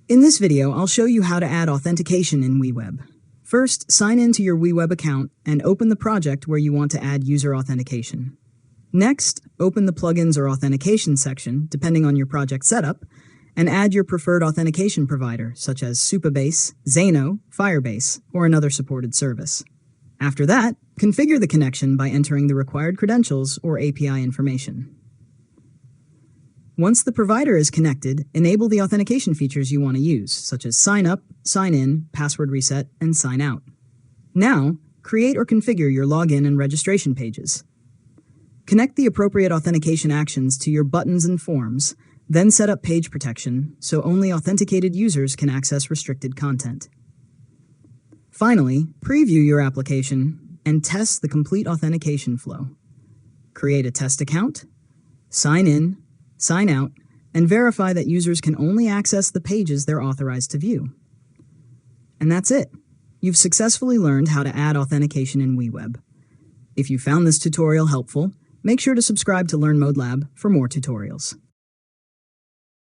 In this video, I'll show you how to add authentication in Weweb. First, sign in to your Weweb account and open the project where you want to add user authentication. Next, open the Plugins or Authentication section, depending on your project setup, and add your preferred authentication provider, such as Supabase, Zano, Firebase, or another supported service. After that, configure the connection by entering the required credentials or API information. Once the provider is connected, enable the authentication features you want to use, such as sign up, sign in, password reset, and sign out. Now, create or configure your login and registration pages. Connect the appropriate authentication actions to your buttons and forms, then set up page protection so only authenticated users can access restricted content. Finally, preview your application and test the complete authentication flow. Create a test account, sign in, sign out, and verify that users can only access the pages they're authorized to view. And that's it. You've successfully learned how to add authentication in Weweb. If you found this tutorial helpful, make sure to subscribe to Learn Mode Lab for more tutorials.